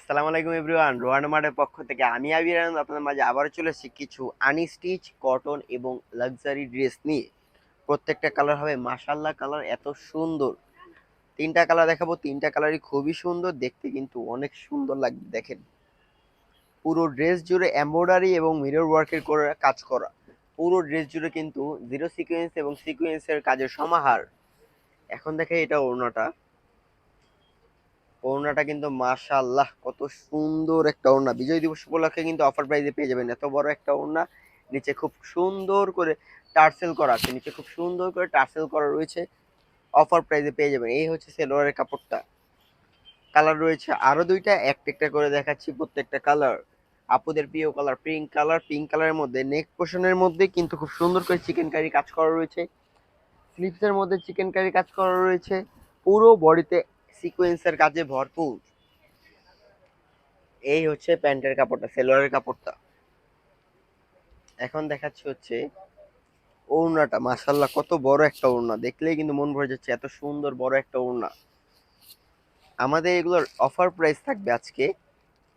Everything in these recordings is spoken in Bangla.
আসসালামু আলাইকুম এভরিওয়ান, রোহান মার্টের পক্ষ থেকে আমি আবির আনন্দ আপনাদের মাঝে আবারও চলে এসেছি কিছু আনস্টিচ কটন এবং লাক্সারি ড্রেস নিয়ে। প্রত্যেকটা কালার হবে মাশাআল্লাহ, কালার এত সুন্দর। তিনটা কালার দেখাবো, তিনটা কালারই খুবই সুন্দর দেখতে, কিন্তু অনেক সুন্দর লাগবে। দেখেন পুরো ড্রেস জুড়ে এমব্রয়ডারি এবং মিরর ওয়ার্কের করে কাজ করা। পুরো ড্রেস জুড়ে কিন্তু জিরো সিকোয়েন্স এবং সিকোয়েন্সের কাজের সমাহার। এখন দেখে এটা ওড়নাটা, ওড়নাটা কিন্তু মাশাআল্লাহ কত সুন্দর একটা ওড়না। বিজয় দিবস উপলক্ষে কিন্তু অফার প্রাইসে পেয়ে যাবেন এত বড় একটা ওড়না। নিচে খুব সুন্দর করে টার্সেল করা আছে, নিচে খুব সুন্দর করে টার্সেল করা রয়েছে। অফার প্রাইসে পেয়ে যাবেন। এই হচ্ছে সেলোয়ারের কাপড়টা। কালার রয়েছে আরো দুইটা, একটা একটা করে দেখাচ্ছি প্রত্যেকটা কালার। আপুদের প্রিয় কালার পিঙ্ক কালার, পিঙ্ক কালারের মধ্যে নেক পোর্শনের মধ্যে কিন্তু খুব সুন্দর করে চিকেন কারি কাজ করা রয়েছে। স্লিভসের মধ্যে চিকেন কারি কাজ করা রয়েছে। পুরো বডিতে সিকোয়েন্সের কাজে ভরপুর। এই হচ্ছে প্যান্টের কাপড়টা, সেলোয়ারের কাপড়টা। এখন দেখাচ্ছি হচ্ছে ওড়নাটা। মাশাল্লাহ কত বড় একটা ওড়না, দেখলেই কিন্তু মন ভরে যাচ্ছে, এত সুন্দর বড় একটা ওড়না। আমাদের এগুলোর অফার প্রাইস থাকবে আজকে।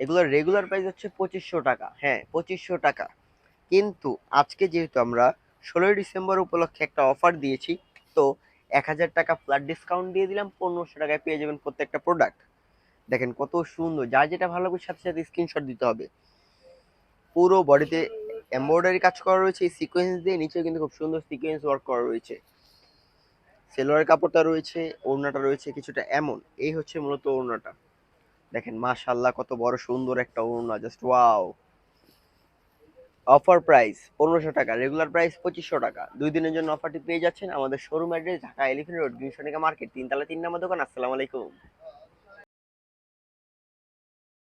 এগুলোর রেগুলার প্রাইস হচ্ছে 2500 টাকা, হ্যাঁ 2500 টাকা। কিন্তু আজকে যেহেতু আমরা 16ই ডিসেম্বর উপলক্ষে একটা অফার দিয়েছি, তো 1000 টাকা ফ্ল্যাট ডিসকাউন্ট দিয়ে দিলাম। 1500 টাকায় পেয়ে যাবেন প্রত্যেকটা প্রোডাক্ট। দেখেন কত সুন্দর, যার যেটা ভালো লাগবে সাথে সাথে স্ক্রিনশট দিতে হবে। পুরো বডিতে এমব্রয়ডারি কাজ করা রয়েছে এই সিকোয়েন্স দিয়ে, নিচে কিন্তু খুব সুন্দর সিকোয়েন্স ওয়ার্ক করা রয়েছে। সেলোয়ার কাপড়টা রয়েছে, ওড়নাটা রয়েছে কিছুটা এমন। এই হচ্ছে মূলত ওড়নাটা। দেখেন মাশাআল্লাহ কত বড় সুন্দর একটা ওড়না, জাস্ট ওয়াও। অফার প্রাইস 1500 টাকা, রেগুলার প্রাইস 2500 টাকা। 2 দিনের জন্য অফারটি পেয়ে যাচ্ছেন আমাদের showroom address Dhaka elephant road, green Sonica market, 3 তলা 3 নম্বর দোকান। আসসালামু আলাইকুম।